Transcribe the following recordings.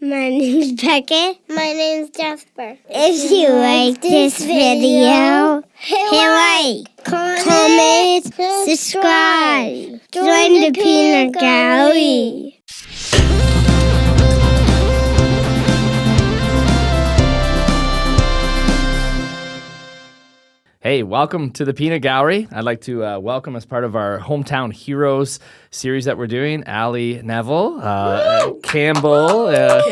My name's Beckett. My name's Jasper. If you like this video, hit like, comment, subscribe. Join the Peanut Gallery. Hey, welcome to the Peanut Gallery. I'd like to welcome, as part of our Hometown Heroes series that we're doing, Ali Neville, Campbell. Yeah.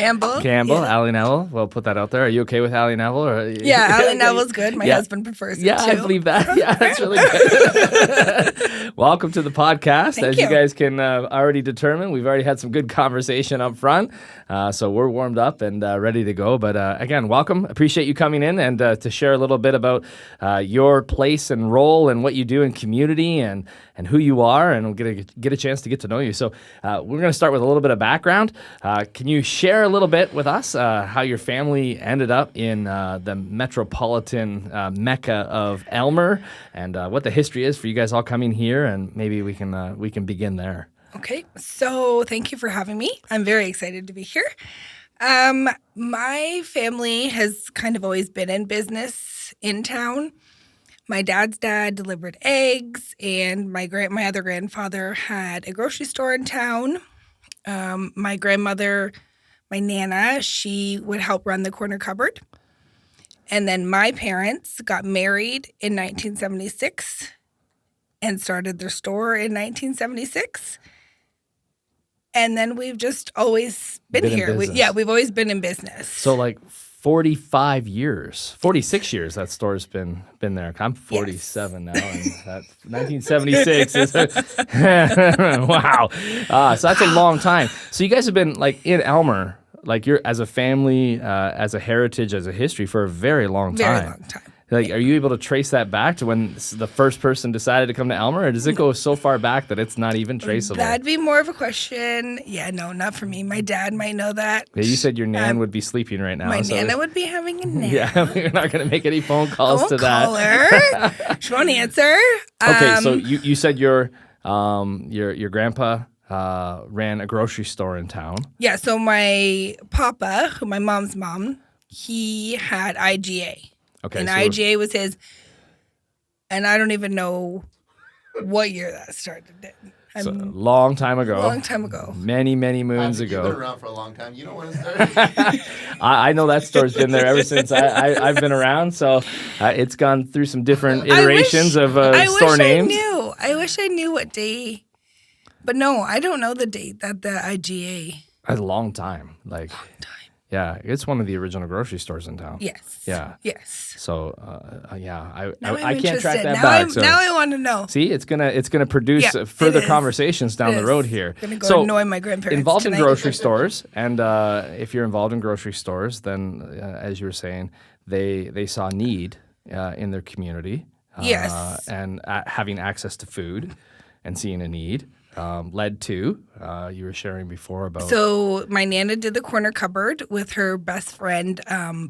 Ali Neville. We'll put that out there. Are you okay with Ali Neville? Or, Yeah, Ali Neville's good. My husband prefers it too. Yeah, I believe that. Yeah, that's really good. Welcome to the podcast. Thank you guys can already determine, we've already had some good conversation up front. So we're warmed up and ready to go. But again, welcome. Appreciate you coming in and to share a little bit about your place and role and what you do in community and who you are, and we'll get a chance to get to know you. So we're going to start with a little bit of background. Can you share a little bit with us how your family ended up in the metropolitan mecca of Aylmer, and what the history is for you guys all coming here, and maybe we can begin there. Okay, so thank you for having me. I'm very excited to be here. My family has kind of always been in business in town. My dad's dad delivered eggs, and my other grandfather had a grocery store in town. My grandmother, my Nana, she would help run the corner cupboard. And then my parents got married in 1976 and started their store in 1976. And then we've just always been here. We've always been in business. So like 46 years that store's been there. I'm 47 now, and that's 1976 is wow. So that's a long time. So you guys have been like in Aylmer, like you're as a family, as a heritage, as a history for a very long time. Very long time. Like, are you able to trace that back to when the first person decided to come to Aylmer, or does it go so far back that it's not even traceable? That'd be more of a question. Yeah, no, not for me. My dad might know that. Yeah, you said your nan would be sleeping right now. My Nana would be having a nap. Yeah, we're not going to make any phone calls to that. I won't call her. She won't answer. Okay, so you said your grandpa ran a grocery store in town. Yeah, so my papa, my mom's mom, he had IGA. Okay, and so IGA was his, and I don't even know what year that started. So long time ago. Long time ago. Many moons ago. You've been around for a long time. You know when it started. I know that store's been there ever since I've been around. So it's gone through some different iterations of store names. I wish I knew what day. But no, I don't know the date that the IGA. A long time. Yeah, it's one of the original grocery stores in town. Yes. Yeah. Yes. So, I can't interested. track that now back. Now I want to know. See, it's gonna produce further conversations down the road here. Gonna go annoy my grandparents involved tonight. in grocery stores, and if you're involved in grocery stores, then as you were saying, they saw need in their community. Yes. And having access to food and seeing a need. Led to, you were sharing before about... So my Nana did the corner cupboard with her best friend,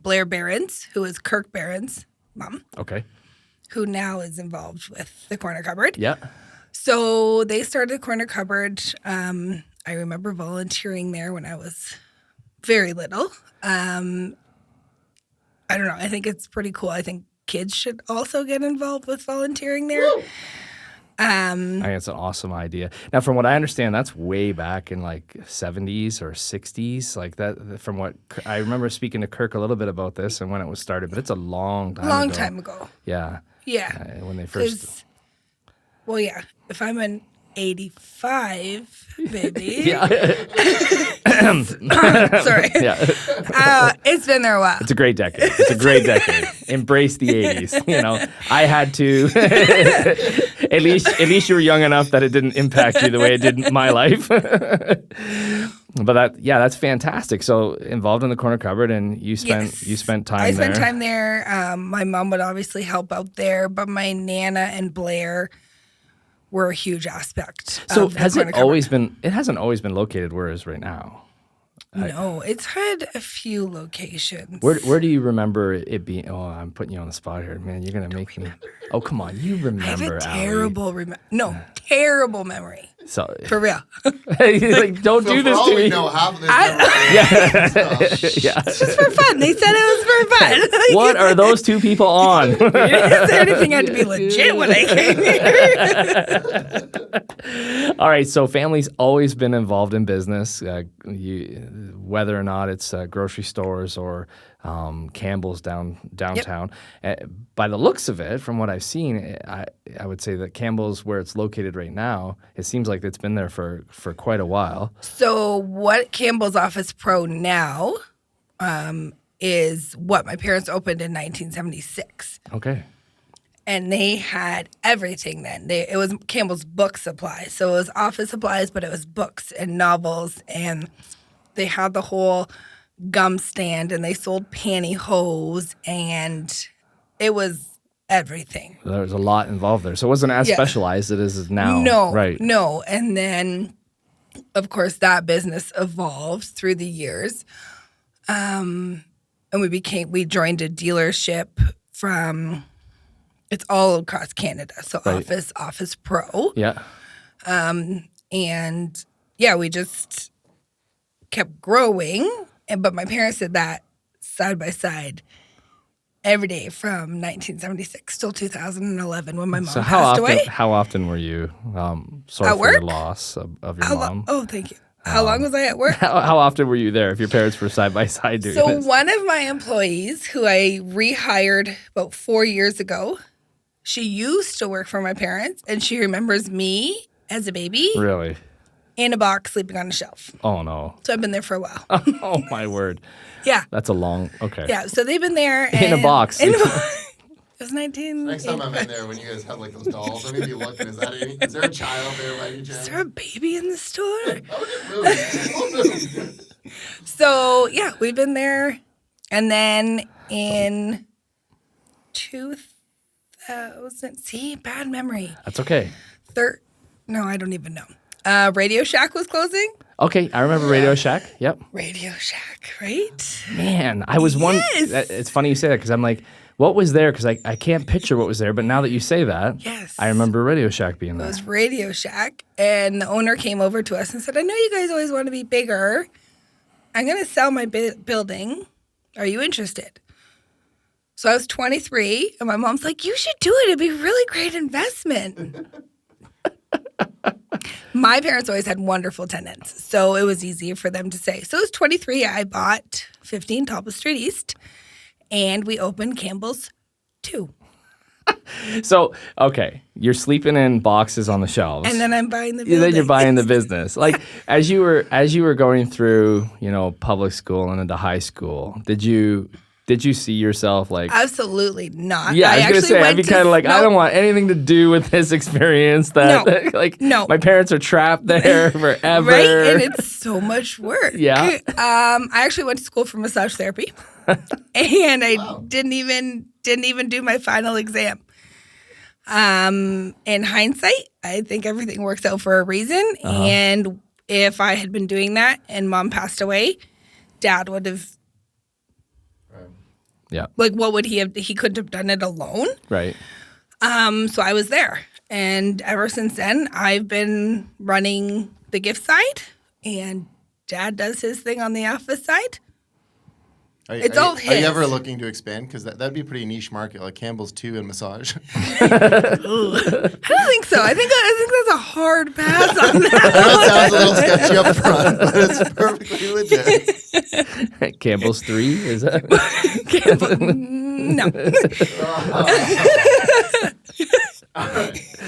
Blair Barron's, who is Kirk Barron's mom. Okay. Who now is involved with the corner cupboard. Yeah. So they started the corner cupboard. I remember volunteering there when I was very little. I don't know. I think it's pretty cool. I think kids should also get involved with volunteering there. Woo! I think it's an awesome idea. Now, from what I understand, that's way back in like 70s or 60s, like that. From what I remember speaking to Kirk a little bit about this and when it was started, but it's a long time ago. Long time ago. Yeah. Yeah. When they first. Well, yeah. If I'm an 85 baby. Yeah. Sorry. Yeah. It's been there a while. It's a great decade. Embrace the 80s. You know, I had to. At least you were young enough that it didn't impact you the way it did in my life. But that's fantastic. So involved in the corner cupboard, and you spent time there. I spent time there. My mom would obviously help out there, but my Nana and Blair were a huge aspect. So of the has corner it cupboard. always been? It hasn't always been located where it is right now. No, it's had a few locations. Where do you remember it being? Oh, I'm putting you on the spot here, man. You're gonna make me. Oh, come on, you remember? I have a terrible terrible memory. So For real. like, don't So do for this all to we me. know, half of this Yeah. It's just for fun. They said it was for fun. Like, What are those two people on? Is there anything had to be legit when I came here? All right, so family's always been involved in business, whether or not it's grocery stores or Campbell's downtown. By the looks of it, from what I've seen, I would say that Campbell's, where it's located right now, it seems like it's been there for quite a while. So what Campbell's Office Pro now is what my parents opened in 1976. Okay. And they had everything then. It was Campbell's Book Supply. So it was office supplies, but it was books and novels. And they had the whole gum stand, and they sold pantyhose, and it was everything. There was a lot involved there. So it wasn't as specialized as it is now. No, Right. no. And then, of course, that business evolved through the years. And we joined a dealership from, it's all across Canada. So Right. Office Pro. Yeah. And yeah, we just kept growing. But my parents did that side by side every day from 1976 till 2011 when my mom passed away. How often were you sorry At for your work? loss of your mom? Oh, thank you. How long was I at work? How often were you there if your parents were side by side doing So this? one of my employees who I rehired about 4 years ago, she used to work for my parents, and she remembers me as a baby Really? in a box sleeping on a shelf. Oh, no. So I've been there for a while. Oh, my word. Yeah. That's a long, okay. Yeah. So they've been there. In a box. In a box. It was 19. Next time I'm in there, when you guys have like those dolls, I'm gonna be looking. Is there a child there by any chance? Is there a baby in the store? Oh, just move. So yeah, we've been there. And then in 2000, see, bad memory. That's okay. No, I don't even know. Radio Shack was closing. Okay, I remember Radio Shack. Yep. Radio Shack, right? Man, I was one. Yes. It's funny you say that because I'm like, what was there? Because I can't picture what was there. But now that you say that, Yes. I remember Radio Shack being It there. was Radio Shack, and the owner came over to us and said, I know you guys always want to be bigger. I'm going to sell my building. Are you interested? So I was 23, and my mom's like, you should do it. It'd be a really great investment. My parents always had wonderful tenants, so it was easier for them to say. So I was 23. I bought 15 Talbot Street East, and we opened Campbell's 2. So, okay, you're sleeping in boxes on the shelves. And then I'm buying the Yeah, building. then you're buying the business. Like as you were going through, public school and into high school, did you see yourself like Absolutely not. Yeah, I was gonna say, I'd be kind of like, I no, don't want anything to do with this experience. That No. my parents are trapped there forever. Right? And it's so much work. Yeah. I actually went to school for massage therapy. And I didn't even do my final exam. In hindsight, I think everything works out for a reason. Uh-huh. And if I had been doing that and mom passed away, dad would have, Yeah. like, what would he have? He couldn't have done it alone. Right. So I was there. And ever since then, I've been running the gift side, and dad does his thing on the office side. It's all Are his. you ever looking to expand? Because that'd be a pretty niche market, like Campbell's 2 and massage. I don't think so. I think that's a hard pass on that. I know it sounds a little sketchy up front, but it's perfectly legit. Campbell's 3 is that? Campbell, no.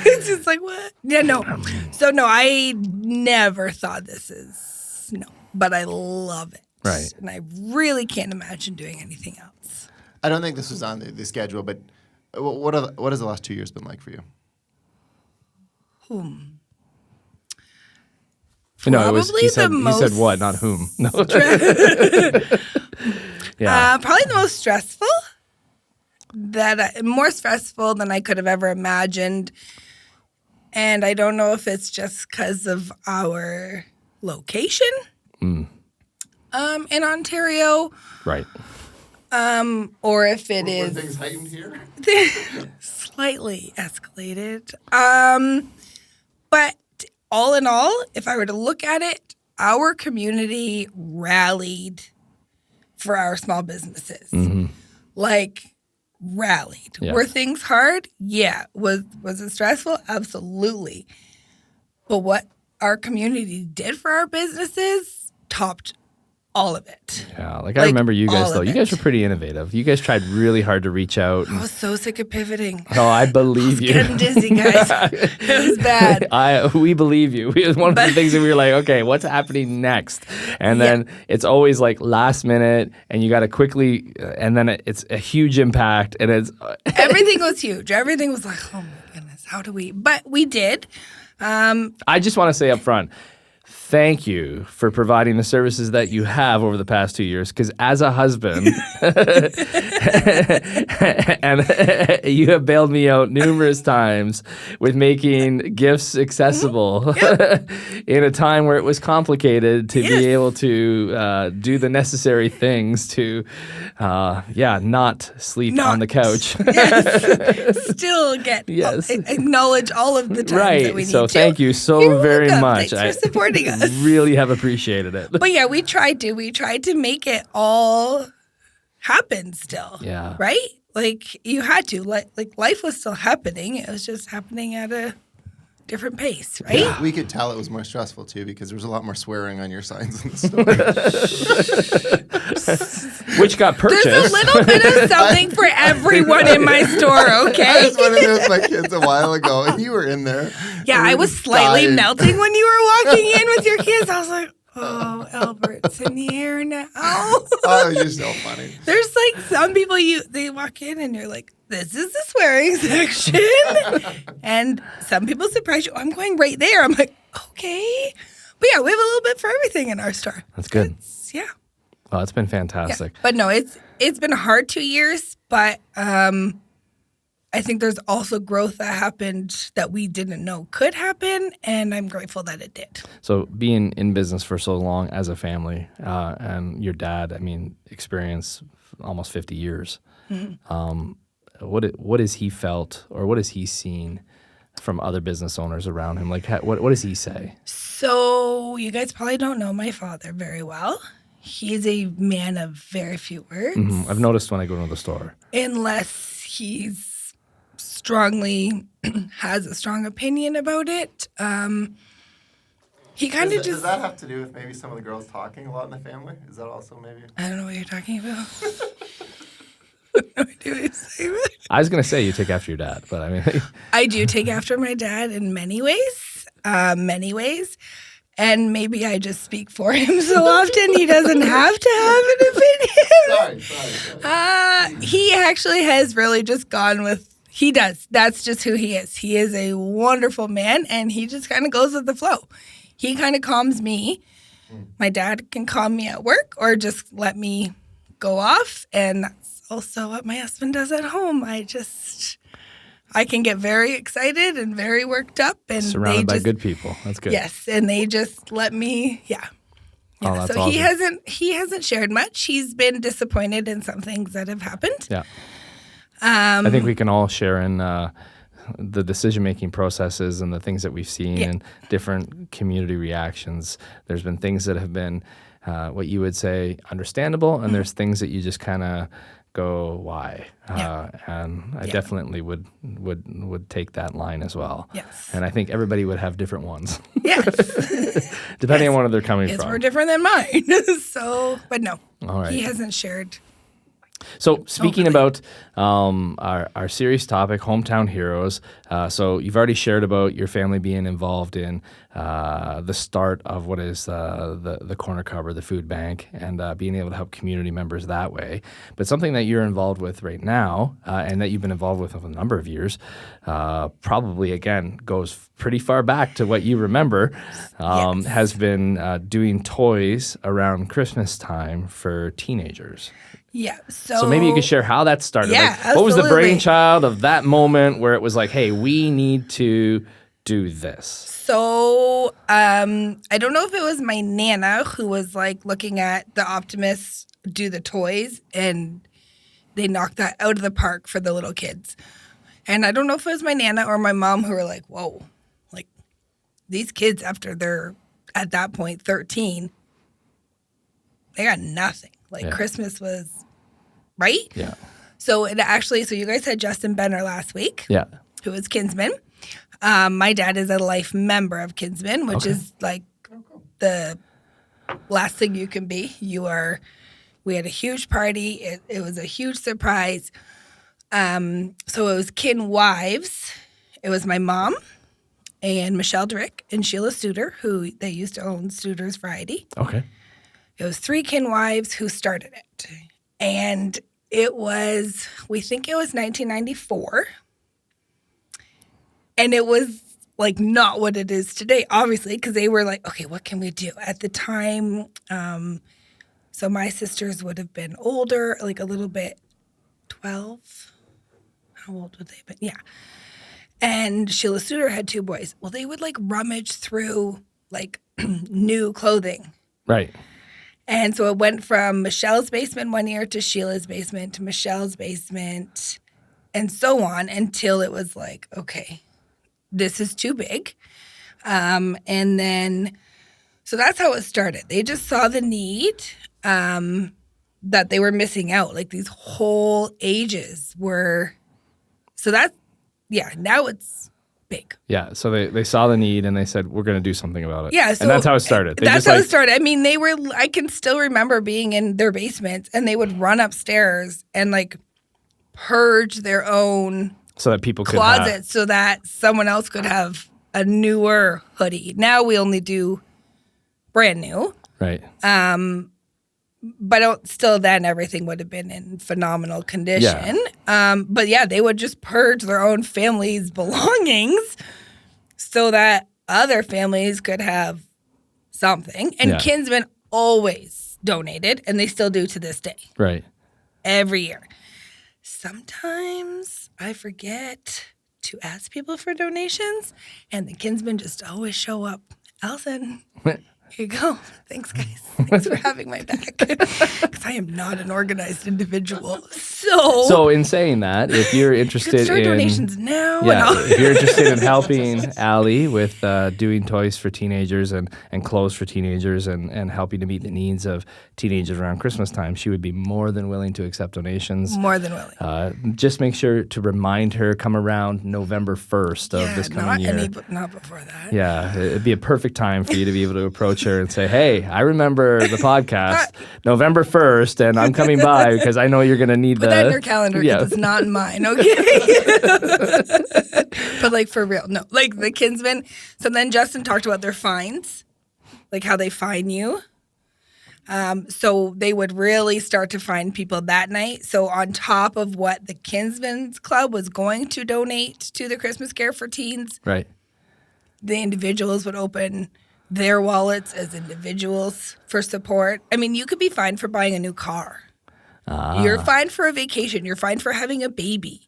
It's just like, what? Yeah, no. So, no, I never thought but I love it. Right. And I really can't imagine doing anything else. I don't think this was on the schedule, but what has the last 2 years been like for you? No, it was. Probably He said the what, not whom. No. Probably the most stressful. More stressful than I could have ever imagined. And I don't know if it's just because of our location in Ontario, Right. or if it Were is things heightened here? slightly escalated. But all in all, if I were to look at it, our community rallied for our small businesses. Like, rallied. Yeah. Were things hard? Yeah. Was it stressful? Absolutely. But what our community did for our businesses topped all of it. Yeah, like I remember you guys, all though. of You guys it. were pretty innovative. You guys tried really hard to reach out. I was so sick of pivoting. Oh, I believe you. Getting dizzy, guys. It was bad. We believe you. It was one of the things that we were like, okay, what's happening next? And then it's always like last minute, and you got to quickly, and then it's a huge impact, and it's Everything was huge. Everything was like, oh my goodness, how do we? But we did. I just want to say up front, thank you for providing the services that you have over the past 2 years. Because as a husband, and you have bailed me out numerous times with making gifts accessible in a time where it was complicated to be able to do the necessary things to, not sleep on the couch. Still get Yes. acknowledge all of the times that we Right. need So to. thank you so You're very welcome. much. Thanks for supporting us. Really have appreciated it. But yeah, we tried to. We tried to make it all happen still. Yeah. Right? Like you had to. Like life was still happening. It was just happening at a different pace, right? We could tell it was more stressful too because there was a lot more swearing on your signs in the store. Which got purchased. There's a little bit of something for everyone in my store, I okay? just went in there with my kids a while ago, and you were in there. Yeah, I was slightly dying. melting when you were walking in with your kids. I was like, oh, Albert's in here now. Oh, you're so funny. There's like some people they walk in and you're like, this is the swearing section. And some people surprise you. I'm going right there. I'm like, okay. But yeah, we have a little bit for everything in our store. That's good. Yeah. Oh, it's been Yeah. fantastic. But no, it's been a hard 2 years, but I think there's also growth that happened that we didn't know could happen, and I'm grateful that it did. So being in business for so long as a family, and your dad, I mean, experience almost 50 years. What has he felt, or what has he seen from other business owners around him? Like, what does he say? So you guys probably don't know my father very well. He is a man of very few words, I've noticed when I go to the store. unless he's strongly has a strong opinion about it. He kind of Does just. that have to do with maybe some of the girls talking a lot in the family? Is that also maybe? I don't know what you're talking about. No idea what you're saying. I was going to say you take after your dad, but I mean, I do take after my dad in many ways, and maybe I just speak for him so often he doesn't have to have an opinion. Sorry. He actually has really just gone with, he does. That's just who he is. He is a wonderful man, and he just kind of goes with the flow. He kind of calms me. My dad can calm me at work or just let me go off, and that's also what my husband does at home. I can get very excited and very worked up, and surrounded they by just, good people. That's good. yes, and they just let me, Oh, that's so awesome. he hasn't shared much. He's been disappointed in some things that have happened. Yeah. I think we can all share in the decision-making processes and the things that we've seen and different community reactions. There's been things that have been what you would say understandable, and there's things that you just kind of go, why? And I definitely would take that line as well. Yes. And I think everybody would have different ones, Yes. depending on where they're coming It's from. more different than mine. So, but no, All right. he hasn't shared. So speaking about our series topic, Hometown Heroes, so you've already shared about your family being involved in the start of what is the corner cover, the food bank, and being able to help community members that way. But something that you're involved with right now, and that you've been involved with for a number of years, probably, again, goes pretty far back to what you remember, has been doing toys around Christmas time for teenagers. Yeah. So maybe you could share how that started. Yeah, Like, what was the absolutely. brainchild of that moment where it was like, hey, we need to do this? So I don't know if it was my Nana who was like looking at the Optimus do the toys, and they knocked that out of the park for the little kids. And I don't know if it was my Nana or my mom who were like, whoa, like these kids, after they're at that point 13, they got nothing. Like Christmas was, right? Yeah. So so you guys had Justin Benner last week. Yeah. Who is Kinsman. My dad is a life member of Kinsman, which is like the last thing you can be. We had a huge party. It was a huge surprise. So it was kin wives. It was my mom and Michelle Drick and Sheila Studer, who they used to own Studer's Variety. Okay. It was 3 kin wives who started it. And we think it was 1994. And it was like not what it is today, obviously, because they were like, okay, what can we do? At the time, so my sisters would have been older, like a little bit, 12. How old would they have been? Yeah. And Sheila Studer had 2 boys. Well, they would like rummage through like new clothing. Right. And so it went from Michelle's basement one year to Sheila's basement to Michelle's basement and so on until it was like, okay, this is too big. And then, so that's how it started. They just saw the need that they were missing out. Like these whole ages were, so that, now it's big. Yeah, so they saw the need and they said, we're going to do something about it. Yeah, so and that's how it started. That's how it started. I mean, I can still remember being in their basements and they would run upstairs and like purge their own so that people could closets so that someone else could have a newer hoodie. Now we only do brand new. Right. But still then everything would have been in phenomenal condition. Yeah. But yeah, they would just purge their own family's belongings so that other families could have something. And Kinsman always donated, and they still do to this day. Right. Every year. Sometimes I forget to ask people for donations, and the Kinsmen just always show up. Allison, here you go. Thanks, guys. Thanks for having my back. Because I am not an organized individual. So in saying that, if you're interested in donations now, if you're interested in helping Ali with doing toys for teenagers and clothes for teenagers and helping to meet the needs of teenagers around Christmas time, she would be more than willing to accept donations. More than willing. Just make sure to remind her, come around November 1st of this coming year. Not before that. Yeah, it'd be a perfect time for you to be able to approach her and say, hey, I remember the podcast November 1st, and I'm coming by because I know you're going to need that in your calendar because it's not in mine, okay? But like for real, no. Like the Kinsmen. So then Justin talked about their fines, like how they fine you. So they would really start to fine people that night. So on top of what the Kinsmen's Club was going to donate to the Christmas Care for Teens, right, the individuals would open their wallets as individuals for support. I mean, you could be fined for buying a new car. You're fined for a vacation. You're fined for having a baby.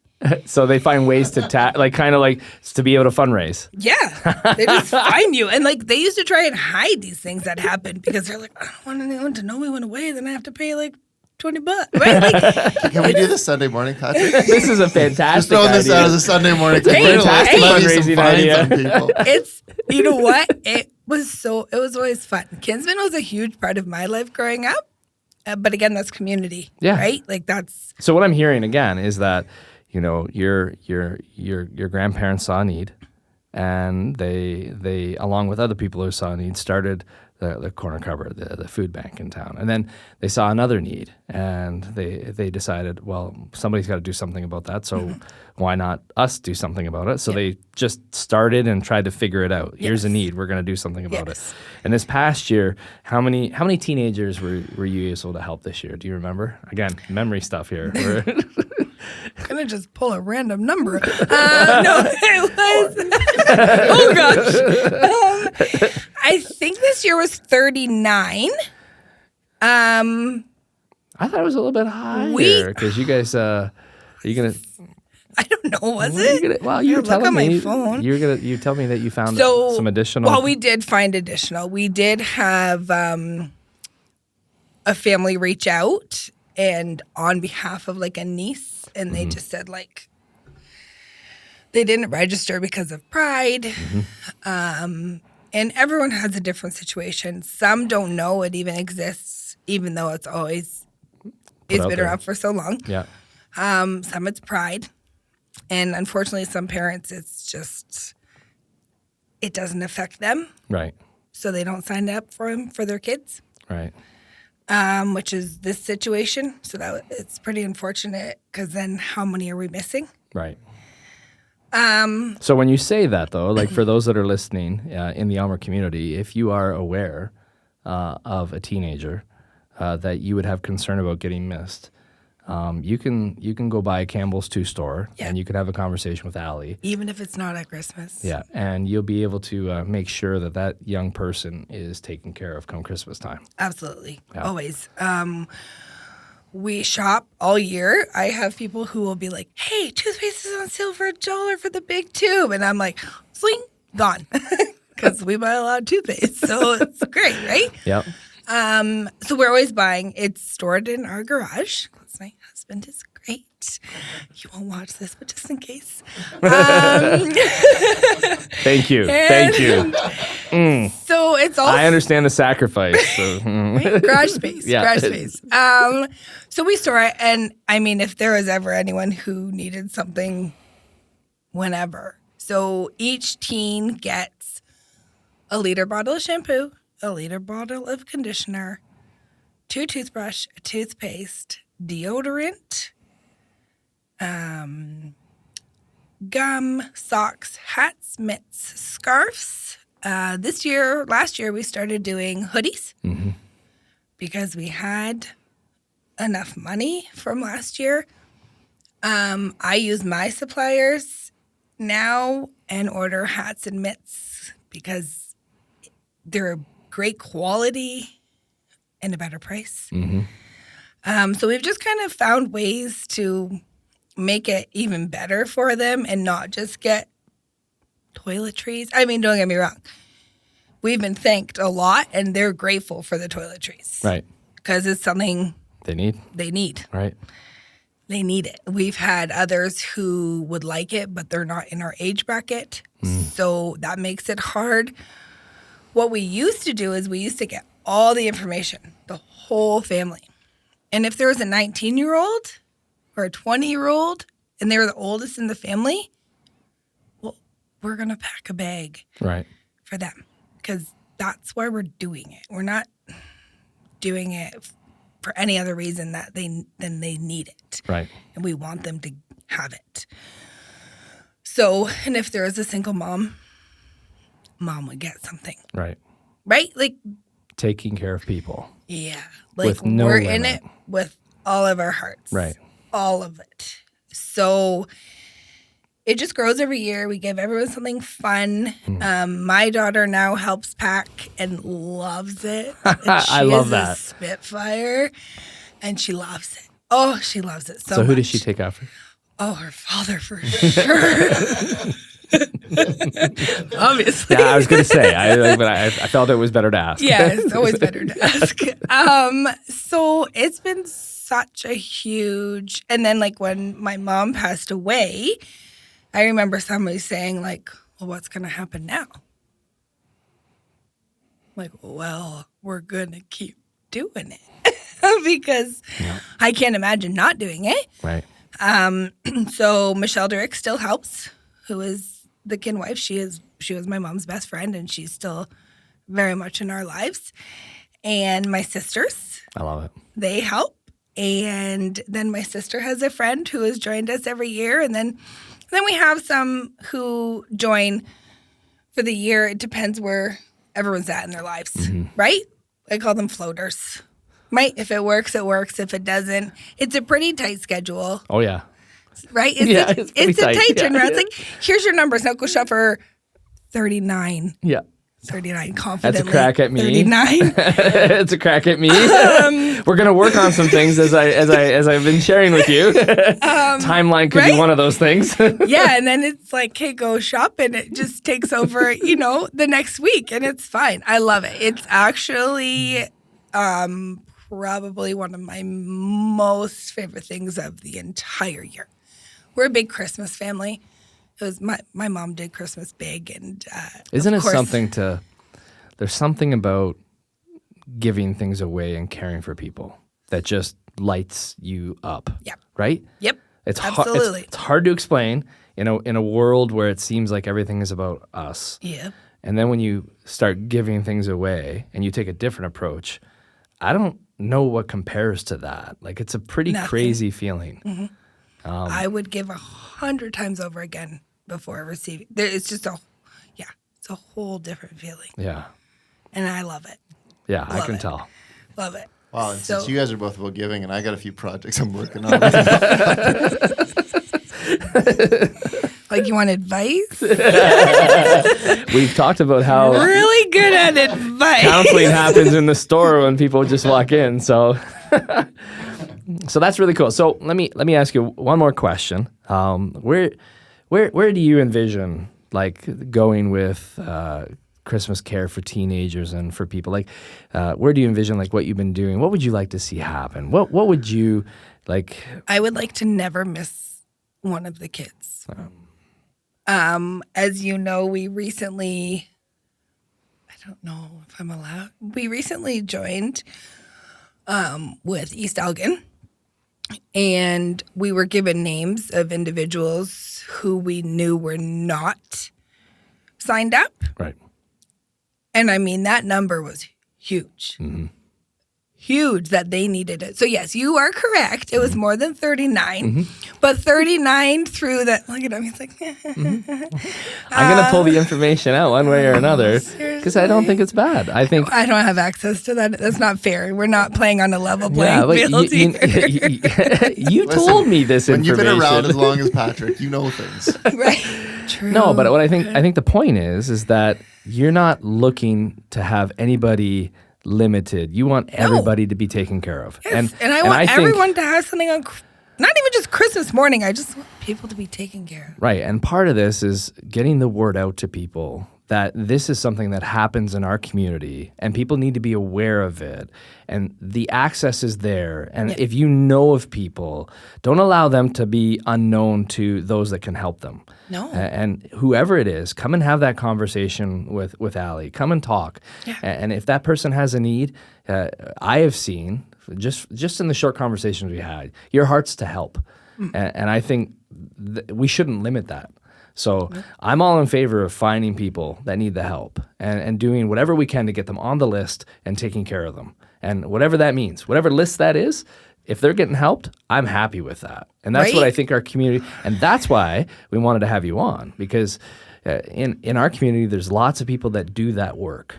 So they find ways to to be able to fundraise. Yeah, they just find you, and like they used to try and hide these things that happened because they're like, I don't want anyone to know we went away. Then I have to pay like $20, right? Like, can we do this Sunday morning, Patrick? This is a fantastic. Just throwing idea. this out as a Sunday morning. Fantastic fundraising idea. It's it was always fun. Kinsman was a huge part of my life growing up, but again, that's community, right? Like that's. So what I'm hearing again is that your grandparents saw a need, and they along with other people who saw a need started the corner cupboard, the food bank in town, and then they saw another need, and they decided, well, somebody's got to do something about that, so why not us do something about it? So they just started and tried to figure it out. Here's a need, we're going to do something about it. And this past year, how many teenagers were you able to help this year? Do you remember? Again, memory stuff here. I'm gonna just pull a random number. No, it was. Oh gosh. I think this year was 39. I thought it was a little bit higher because you guys. Are you gonna? I don't know. Was it? You were telling me. My phone. You tell me that you found some additional. Well, we did find additional. We did have a family reach out and on behalf of like a niece, and they just said like they didn't register because of pride. And everyone has a different situation. Some don't know it even exists, even though it's been around for so long. Yeah. Some it's pride. And unfortunately, some parents, it doesn't affect them. Right. So they don't sign up for their kids. Right. Which is this situation. So it's pretty unfortunate because then how many are we missing? Right. So when you say that, though, like for those that are listening in the Aylmer community, if you are aware of a teenager that you would have concern about getting missed, you can go by Campbell's 2 store and you can have a conversation with Ali. Even if it's not at Christmas. Yeah, and you'll be able to make sure that young person is taken care of come Christmas time. Absolutely. Yeah. Always. We shop all year. I have people who will be like, hey, toothpaste is on sale for $1 for the big tube. And I'm like, swing, gone. Because we buy a lot of toothpaste. So it's great, right? Yep. So we're always buying. It's stored in our garage. Because my husband is great. You won't watch this, but just in case. Thank you. Thank you. So it's all I understand the sacrifice. So. garage space. Yeah. Garage space. So we store it, and I mean, if there was ever anyone who needed something, whenever. So each teen gets a liter bottle of shampoo, a liter bottle of conditioner, 2 toothbrush, a toothpaste, deodorant, gum, socks, hats, mitts, scarves. Last year, we started doing hoodies because we had enough money from last year. I use my suppliers now and order hats and mitts because they're great quality and a better price. So we've just kind of found ways to make it even better for them and not just get toiletries. I mean, don't get me wrong. We've been thanked a lot, and they're grateful for the toiletries. Right. Because it's something They need. Right. They need it. We've had others who would like it, but they're not in our age bracket. So that makes it hard. What we used to do is we used to get all the information, the whole family. And if there was a 19-year-old or a 20-year-old and they were the oldest in the family, well, we're going to pack a bag for them because that's why we're doing it. We're not doing it for any other reason than they need it. Right. And we want them to have it. So, and if there is a single mom would get something. Right. Right? Like taking care of people. Yeah. Like with no we're limit. in it with all of our hearts. Right. All of it. So it just grows every year. We give everyone something fun. My daughter now helps pack and loves it. And I love is that. A Spitfire, and she loves it. Oh, she loves it so much. So who does she take after? Oh, her father for sure. Obviously. Yeah, I was going to say, but I felt it was better to ask. Yeah, it's always better to ask. So it's been such a huge, and then like when my mom passed away, I remember somebody saying like, well, what's going to happen now? Like, well, we're going to keep doing it because I can't imagine not doing it. Right. So Michelle Durick still helps, who is the kin wife. She was my mom's best friend, and she's still very much in our lives. And my sisters, I love it. they help. And then my sister has a friend who has joined us every year. And then we have some who join for the year. It depends where everyone's at in their lives, right? I call them floaters. Right? If it works, it works. If it doesn't, it's a pretty tight schedule. Oh, yeah. Right? It's pretty a tight yeah. turnaround. It's like, here's your numbers. Now go shop for 39. Yeah. 39 confidently. That's a crack at me. 39. It's a crack at me. We're gonna work on some things as I've been sharing with you. Timeline could be one of those things. Yeah, and then it's like, hey, go shop, and it just takes over, the next week, and it's fine. I love it. It's actually probably one of my most favorite things of the entire year. We're a big Christmas family. It was my mom did Christmas big, and isn't of it course, something to there's something about giving things away and caring for people that just lights you up. Yep. Right? Yep. Absolutely. It's hard to explain in a world where it seems like everything is about us. Yeah. And then when you start giving things away and you take a different approach, I don't know what compares to that. Like, it's a pretty crazy feeling. Mm-hmm. I would give 100 times over again before receiving. It's just it's a whole different feeling. Yeah. And I love it. Yeah, I can it. tell. Love it. Wow, and So- since you guys are both about giving, and I got a few projects I'm working on. Like, you want advice? We've talked about how Really good at advice. counseling happens in the store when people just walk in. So that's really cool. So let me ask you one more question. Where do you envision like going with Christmas care for teenagers and for people? Like, where do you envision like what you've been doing? What would you like to see happen? What would you like? I would like to never miss one of the kids. As you know, we recently, I don't know if I'm allowed, we recently joined with East Elgin, and we were given names of individuals who we knew were not signed up. Right. And I mean, that number was huge. Mm-hmm. Huge that they needed it. So yes, you are correct. It was more than 39, but 39 through that. Look at him. He's like, I'm gonna pull the information out one way or another because I don't think it's bad. I think I don't have access to that. That's not fair. We're not playing on a level yeah, playing but field here. you Listen, told me this when information. you've been around as long as Patrick, you know things. Right. True. No, but what I think the point is that you're not looking to have anybody limited. You want everybody to be taken care of. Yes, and I want everyone to have something on, not even just Christmas morning. I just want people to be taken care of. Right. And part of this is getting the word out to people that this is something that happens in our community and people need to be aware of it. And the access is there. And if you know of people, don't allow them to be unknown to those that can help them. No. And whoever it is, come and have that conversation with Ali. Come and talk. Yeah. And if that person has a need, I have seen, just in the short conversations we had, your heart's to help. And I think we shouldn't limit that. So I'm all in favor of finding people that need the help and doing whatever we can to get them on the list and taking care of them. And whatever that means, whatever list that is, if they're getting helped, I'm happy with that. And that's what I think our community, and that's why we wanted to have you on, because in our community, there's lots of people that do that work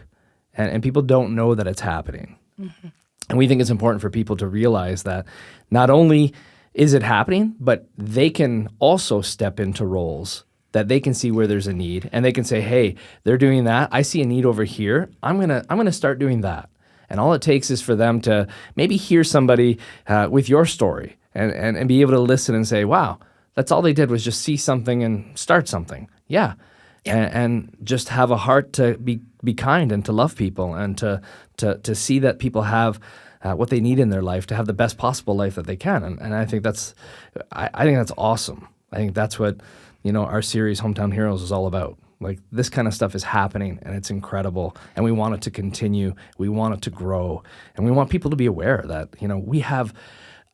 and people don't know that it's happening. Mm-hmm. And we think it's important for people to realize that not only is it happening, but they can also step into roles that they can see where there's a need and they can say, hey, they're doing that. I see a need over here. I'm gonna start doing that. And all it takes is for them to maybe hear somebody with your story and be able to listen and say, wow, that's all they did was just see something and start something. Yeah. And just have a heart to be kind and to love people and to see that people have what they need in their life to have the best possible life that they can. And I think that's awesome. I think that's what, our series Hometown Heroes is all about. Like, this kind of stuff is happening and it's incredible and we want it to continue. We want it to grow and we want people to be aware that, we have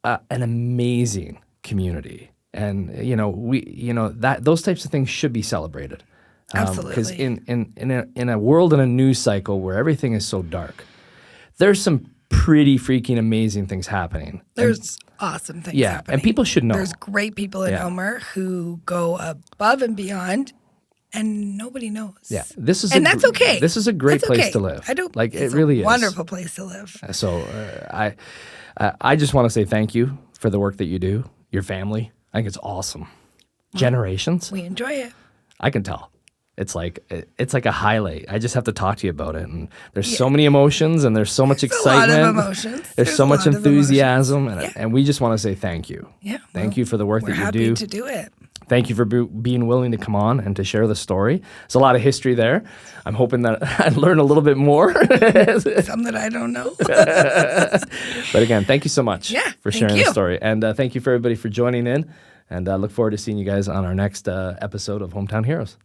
an amazing community and, that those types of things should be celebrated. Absolutely. Because in a world in a news cycle where everything is so dark, there's some pretty freaking amazing things happening. There's awesome things happening. And people should know. There's great people in Aylmer who go above and beyond, and nobody knows. Yeah, that's okay. This is a great place to live. It really is. Wonderful place to live. So I just want to say thank you for the work that you do. Your family, I think it's awesome. Generations, we enjoy it. I can tell. It's like a highlight. I just have to talk to you about it. And there's so many emotions and there's so much excitement. A lot of emotions. There's so much enthusiasm. And we just want to say thank you. Yeah. Thank you for the work that you do. We're happy to do it. Thank you for being willing to come on and to share the story. There's a lot of history there. I'm hoping that I learn a little bit more. Some that I don't know. But again, thank you so much for sharing the story. And thank you for everybody for joining in. And I look forward to seeing you guys on our next episode of Hometown Heroes.